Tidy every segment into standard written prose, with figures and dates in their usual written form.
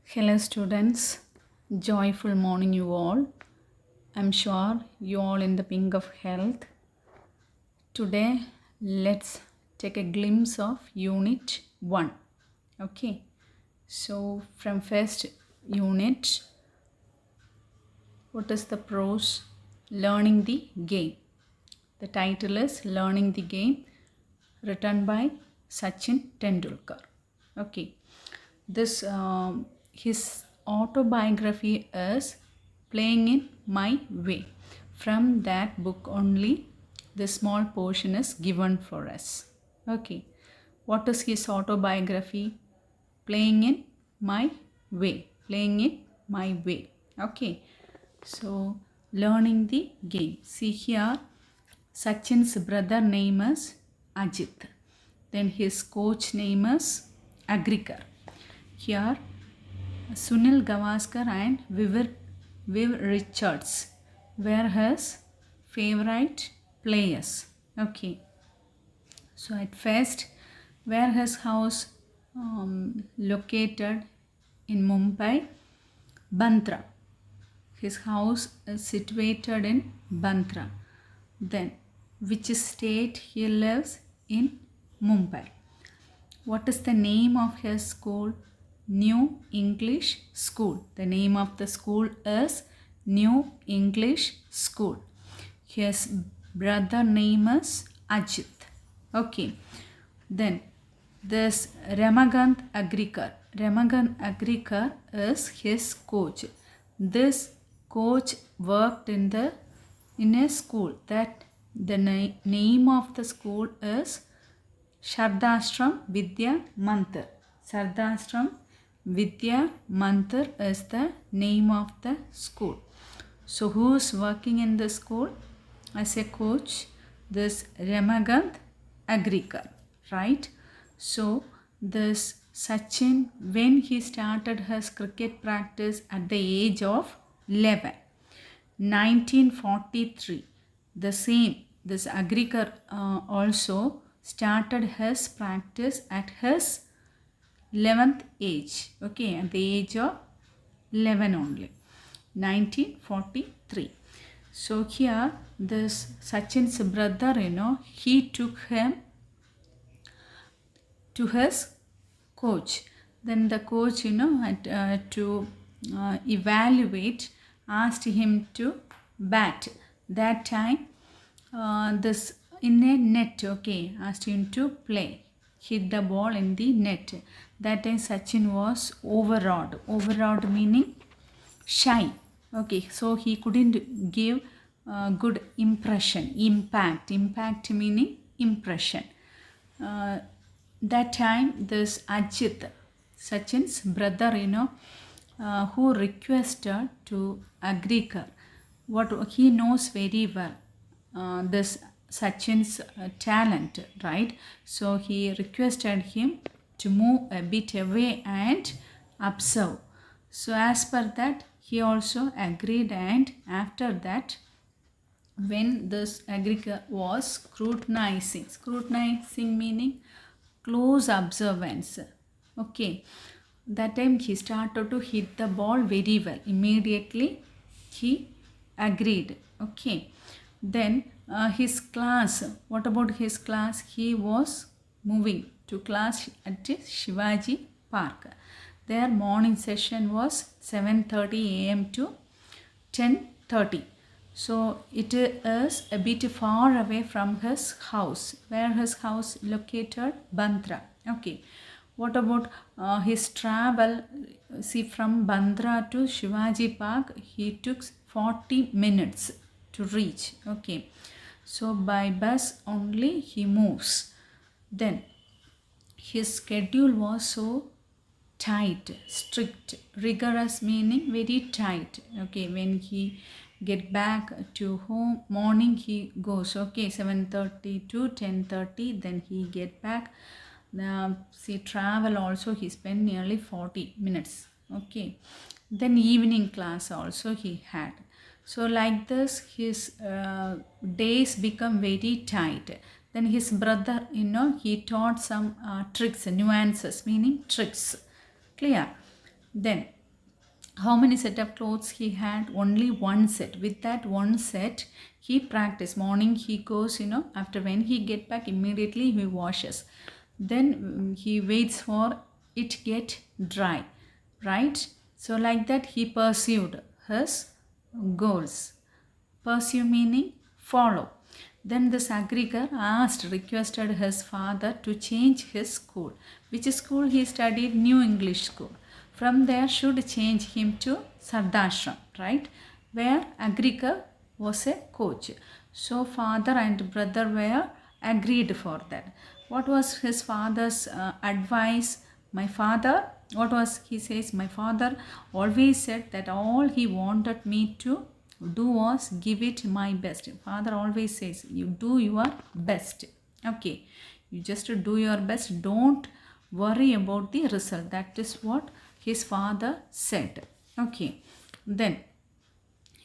Hello, students. Joyful morning, you all. I'm sure you all in the pink of health. Today, let's take a glimpse of Unit 1. Okay, so from first unit, what is the prose? Learning the game. The title is Learning the Game, written by Sachin Tendulkar. Okay, this his autobiography is Playing in My Way. From that book only, the small portion is given for us. Okay, what is his autobiography? Playing in My Way. Playing in My Way. Okay, so learning the game. See here, Sachin's brother name is Ajit. Then his coach name is Agrikar. Here, Sunil Gavaskar and Viv Richards were his favorite players. Okay. So at first, where his house located in Mumbai, Bantra. His house is situated in Bantra. Then, which state he lives in? Mumbai. What is the name of his school? New English School. The name of the school is New English School. His brother name is Ajit. Okay. Then this Ramakant Agrikar. Ramakant Agrikar is his coach. This coach worked in a school. That the name of the school is Shardashram Vidya Mantir. Shardashram Vidya Mantir is the name of the school. So who is working in the school as a coach? This Ramakant Agrikar, right? So this Sachin, when he started his cricket practice at the age of 11, 1943, the same, this Agrikar also started his practice at his 11th age, okay, at the age of 11 only, 1943. So here, this Sachin's brother, he took him to his coach. Then the coach, had to evaluate, asked him to bat. That time, this in a net, okay, asked him to play, hit the ball in the net. That time Sachin was overawed. Overawed meaning shy. Okay, so he couldn't give good impression, impact meaning impression. That time this Ajit, Sachin's brother, who requested to Agrikar, what he knows very well, this Sachin's talent, right? So he requested him to move a bit away and observe. So as per that, he also agreed, and after that, when this Agrikar was scrutinizing meaning close observance, okay, that time he started to hit the ball very well. Immediately he agreed, okay. Then his class, what about his class? He was moving to class at Shivaji Park. Their morning session was 7:30 a.m. to 10:30. So it is a bit far away from his house. Where his house located? Bandra. Okay. What about his travel? See, from Bandra to Shivaji Park, he took 40 minutes to reach. Okay. So by bus only he moves. Then his schedule was so tight, strict, rigorous meaning very tight. Okay, when he get back to home, morning he goes, okay, 7:30 to 10:30, then he get back. See, travel also he spent nearly 40 minutes. Okay, then evening class also he had. So like this, his days become very tight. Then his brother, he taught some tricks, nuances, meaning tricks. Clear? Then how many set of clothes he had? Only one set. With that one set, he practice. Morning he goes, after when he get back, immediately he washes. Then he waits for it get dry, right? So like that he pursued his goals. Pursue meaning follow. Then this Agrigar requested his father to change his school. Which school he studied? New English school. From there should change him to Sardashram, right? Where Agrigar was a coach. So father and brother were agreed for that. What was his father's advice? My father, what was he says? My father always said that all he wanted me to do was give it my best. Father always says you do your best. Okay, you just do your best, don't worry about the result. That is what his father said. Okay, then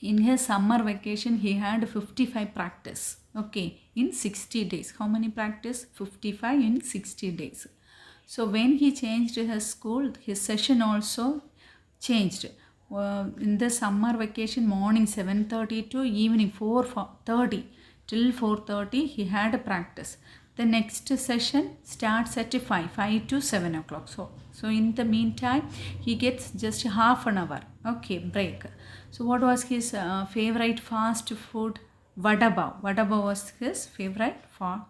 in his summer vacation he had 55 practice. Okay, in 60 days. How many practice? 55 in 60 days. So when he changed his school, his session also changed. In the summer vacation, morning 7:30 to evening 4:30 till 4:30 he had a practice. The next session starts at 5 to 7 o'clock. So in the meantime he gets just half an hour, okay, break. So what was his favorite fast food? Vada pav. Vada pav was his favorite for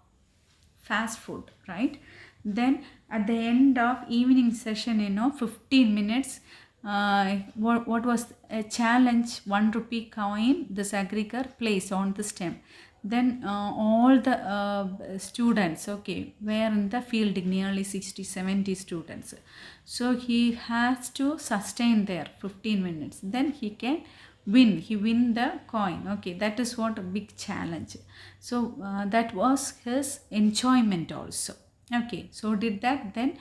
fast food, right? Then at the end of evening session, 15 minutes, what was a challenge? 1 rupee coin this Agrigar placed on the stem. Then all the students, okay, were in the field, nearly 60-70 students. So he has to sustain there 15 minutes. Then he can win the coin. Okay, that is what a big challenge. So that was his enjoyment also. Okay, so did that. Then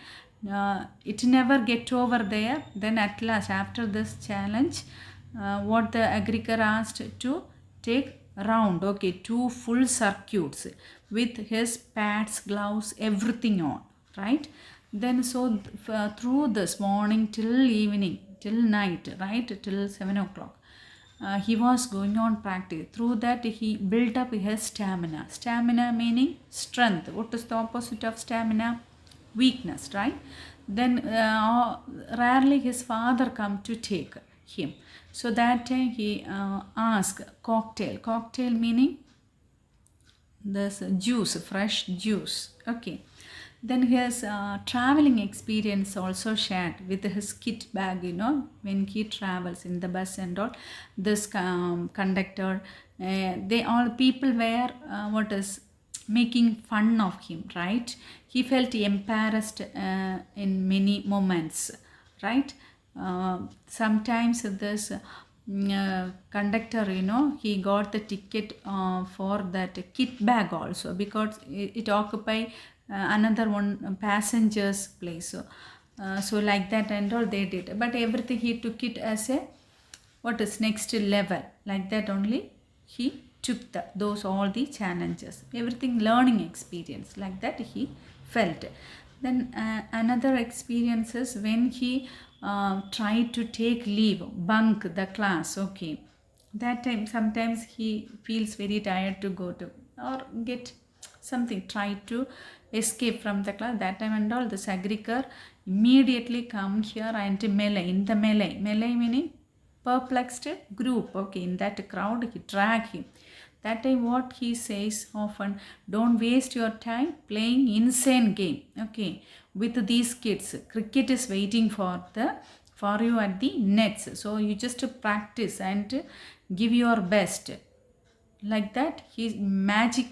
it never get over there. Then at last, after this challenge, what the Agrigar asked to take round, okay, 2 full circuits with his pads, gloves, everything on, right? Then so through this morning till evening, till night, right, till 7 o'clock, he was going on practice. Through that he built up his stamina. Stamina meaning strength. What is the opposite of stamina? Weakness, right? Then rarely his father come to take him. So that time he asked cocktail. Cocktail meaning this juice, fresh juice. Okay. Then his traveling experience also shared with his kit bag, when he travels in the bus and all. This conductor, they all people were making fun of him, right? He felt embarrassed in many moments, right? Sometimes this conductor, he got the ticket for that kit bag also, because it occupy another one passenger's place. So like that and all they did, but everything he took it as a what is next level, like that only he took those all the challenges, everything learning experience, like that he felt. Then another experience is when he tried to take leave, bunk the class. Okay, that time sometimes he feels very tired to go to or get something, try to escape from the class. That time and all the Agrigar immediately come here and melee meaning perplexed group. Okay, in that crowd he drag him. That time what he says often, don't waste your time playing insane game. Okay, with these kids, cricket is waiting for you at the nets. So you just practice and give your best. Like that his magic,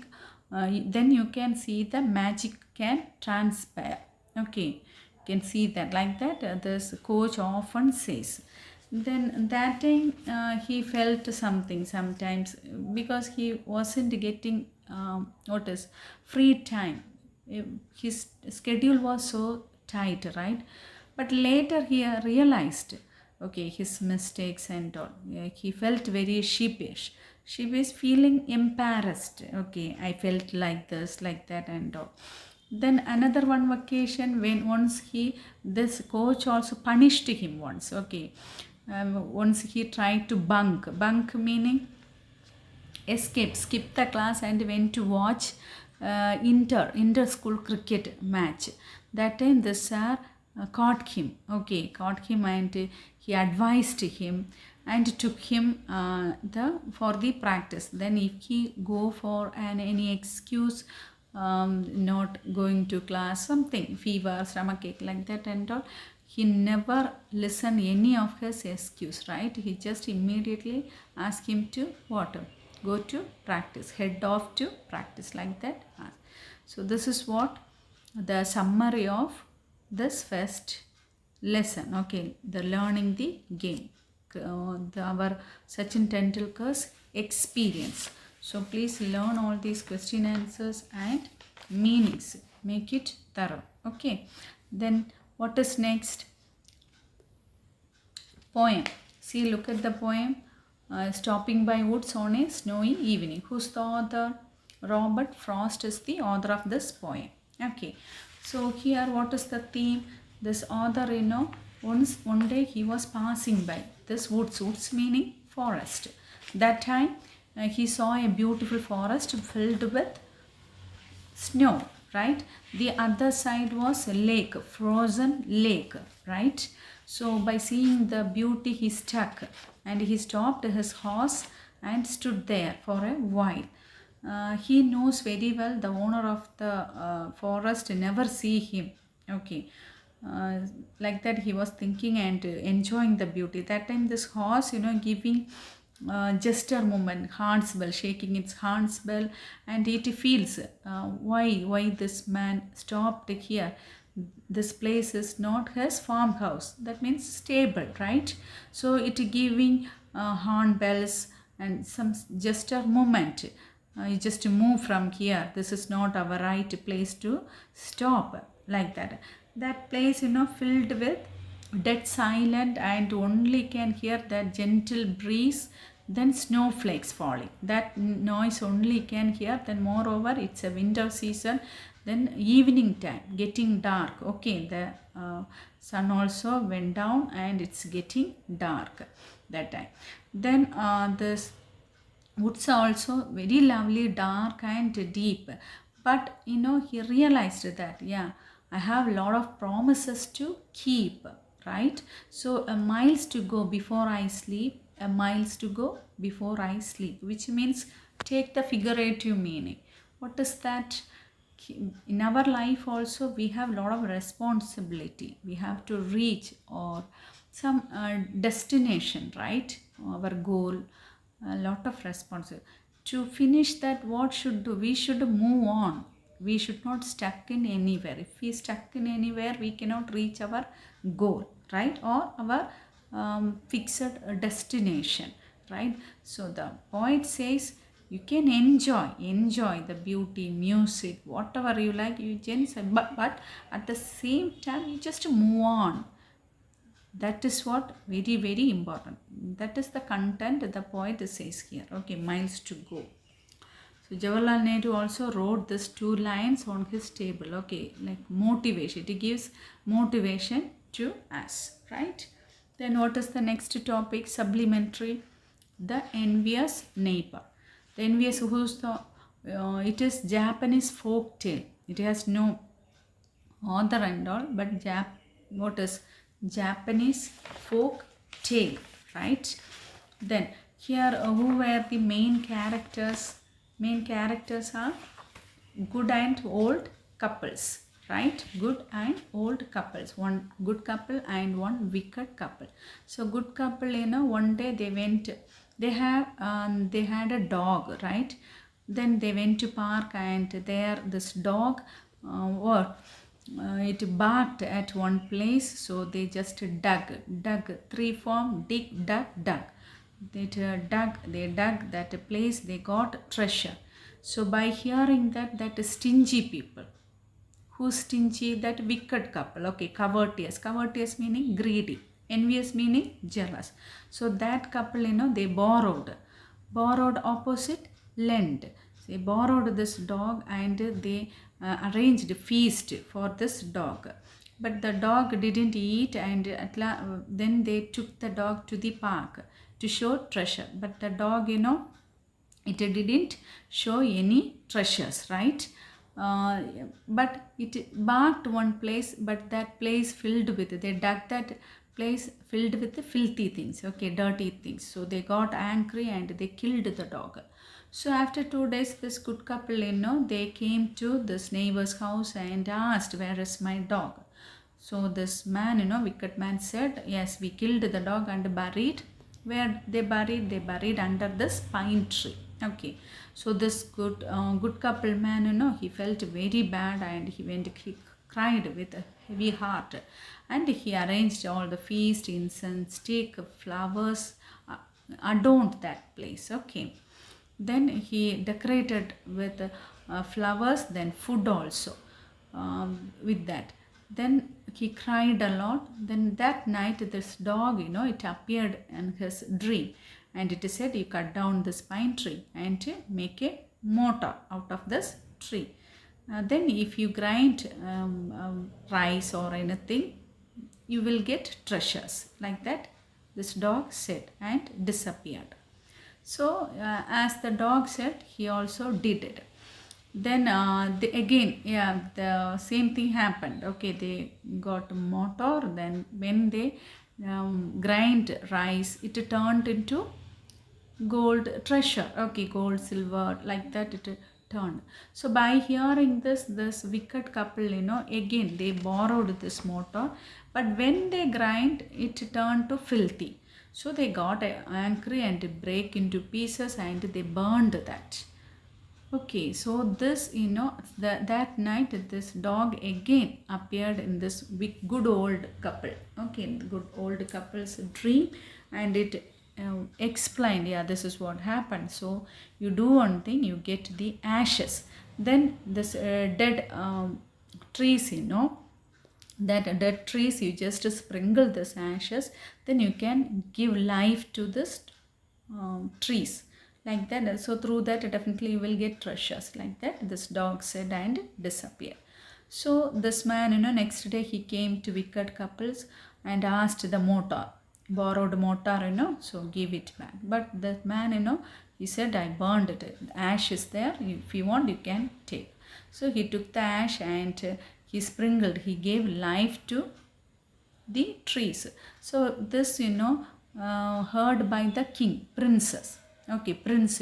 then you can see the magic can transpire. Okay, you can see that, like that this coach often says. Then that time he felt something sometimes, because he wasn't getting free time. His schedule was so tight, right? But later he realized, okay, his mistakes and all. Yeah, he felt very sheepish. She was feeling embarrassed. Okay, I felt like this, like that and all. Then another one vacation, when once this coach also punished him once. Okay, once he tried to bunk meaning escaped, skipped the class and went to watch inter school cricket match. That time the sir caught him, caught him, and he advised him and took him for the practice. Then if he go for any excuse, not going to class, something, fever, stomachache, like that and all, he never listened any of his excuse, right? He just immediately asked him to what? Go to practice, head off to practice, like that. So this is what the summary of this first lesson, the learning the game, our Sachin Tendulkar's experience. So please learn all these question answers and meanings, make it thorough. Then what is next? Poem. See, look at the poem. Stopping by woods on a snowy evening. Who's the author? Robert Frost is the author of this poem. So here what is the theme? This author, one day he was passing by this woods meaning forest. That time he saw a beautiful forest filled with snow, right? The other side was a lake, frozen lake, right? So by seeing the beauty, he stuck and he stopped his horse and stood there for a while. He knows very well the owner of the forest never see him. Like that he was thinking and enjoying the beauty. That time this horse, giving gesture movement, horns bell, shaking its horns bell, and it feels why this man stopped here. This place is not his farmhouse, that means stable, right? So it giving horn bells and some gesture movement. You just move from here, this is not our right place to stop, like that. That place, filled with dead silent, and only can hear that gentle breeze, then snowflakes falling. That noise only can hear. Then moreover, it's a winter season, then evening time, getting dark. The sun also went down and it's getting dark that time. Then this woods are also very lovely, dark and deep. But he realized that I have a lot of promises to keep, right? So miles to go before I sleep, miles to go before I sleep, which means take the figurative meaning. What is that? In our life also we have a lot of responsibility. We have to reach or some destination, right? Our goal, a lot of responsibility. To finish that, what should do? We should move on. We should not stuck in anywhere. If we stuck in anywhere, we cannot reach our goal, right? Or our fixed destination, right? So the poet says you can enjoy the beauty, music, whatever you like, you just, but at the same time you just move on. That is what very, very important. That is the content the poet says here. Miles to go. So Jawaharlal Nehru also wrote these 2 lines on his table. Like motivation. It gives motivation to us, right? Then what is the next topic? Supplementary. The envious neighbor. The envious, who's the? It is Japanese folk tale. It has no author and all, but what is Japanese folk tale, right? Then here who were the main characters? Main characters are good and old couples, right? Good and old couples. One good couple and one wicked couple. So good couple, one day they had a dog, right? Then they went to park, and there this dog it barked at one place. So they just dug, 3 form, dig, dug. They dug that place, they got treasure. So by hearing that stingy people, who's stingy? That wicked couple. Covetous meaning greedy, envious meaning jealous. So that couple, they borrowed opposite lend. They borrowed this dog and they arranged a feast for this dog. but the dog didn't eat, and then they took the dog to the park to show treasure. But the dog, it didn't show any treasures, right? uh, but it barked one place, but that place filled with, they dug that place filled with the filthy things, okay, dirty things. So they got angry and they killed the dog. So after 2 days, this good couple, they came to this neighbor's house and asked, where is my dog? So this man, wicked man said, yes, we killed the dog and buried. Where they buried? They buried under this pine tree. Okay. So this good couple man, he felt very bad, and he cried with a heavy heart, and he arranged all the feast, incense, stick, flowers, adorned that place. Okay. Then he decorated with flowers, then food also with that. Then he cried a lot. Then that night, this dog, it appeared in his dream, and it said, you cut down this pine tree and make a mortar out of this tree. Then if you grind rice or anything, you will get treasures. Like that, this dog said and disappeared. So as the dog said, he also did it. Then again, yeah, the same thing happened. Okay, they got mortar. Then when they grind rice, it turned into gold treasure. Okay, gold, silver, like that it turned. So by hearing this wicked couple, again they borrowed this mortar, but when they grind, it turned to filthy. So they got angry and break into pieces, and they burned that. Okay, so this, that night, this dog again appeared in this big, good old couple. Okay, the good old couple's dream, and it explained, yeah, this is what happened. So you do one thing, you get the ashes. Then this dead trees, that dead trees, you just sprinkle this ashes, then you can give life to this trees, like that. So through that, definitely you will get treasures, like that this dog said and disappeared. So this man, next day he came to wicked couples and asked the mortar, borrowed mortar, so give it back. But that man, he said, I burned it, the ash is there, if you want you can take. So he took the ash and he sprinkled, he gave life to the trees. So this, heard by the king, princess. Okay, prince,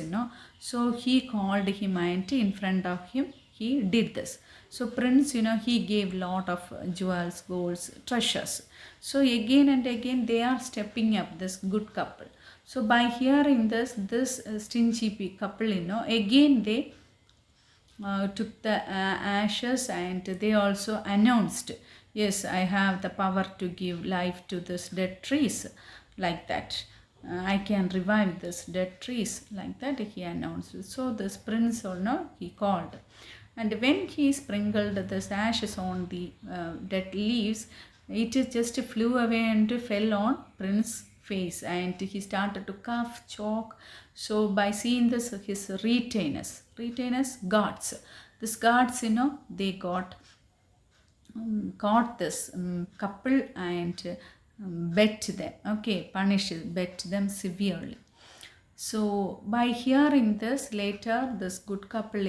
So he called him, and in front of him he did this. So prince, he gave lot of jewels, golds, treasures. So again and again they are stepping up, this good couple. So by hearing this stingy couple, again they took the ashes, and they also announced, yes, I have the power to give life to this dead trees, like that. I can revive this dead trees, like that he announced. So this prince, he called, and when he sprinkled this ashes on the dead leaves, it just flew away and fell on prince's face, and he started to cough, choke. So by seeing this, his retainers, guards, this guards, they caught this couple and bet them, okay, bet them severely. So by hearing this, later this good couple,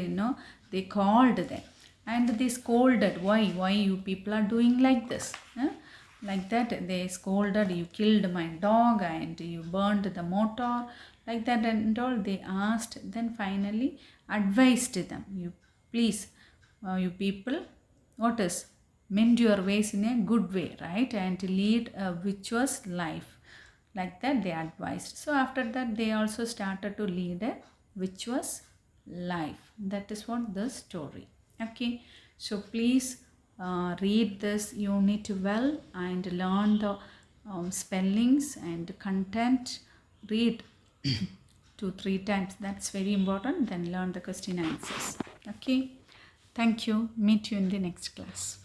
they called them and they scolded, why you people are doing like this, like that they scolded, you killed my dog and you burned the mortar, like that and all they asked. Then finally advised them, you please, you people, what is, mend your ways in a good way, right, and lead a virtuous life, like that they advised. So after that they also started to lead a virtuous life. That is what the story. Okay, so please read this unit well and learn the spellings and content. Read 2-3 times, that's very important. Then learn the question answers. Okay, thank you, meet you in the next class.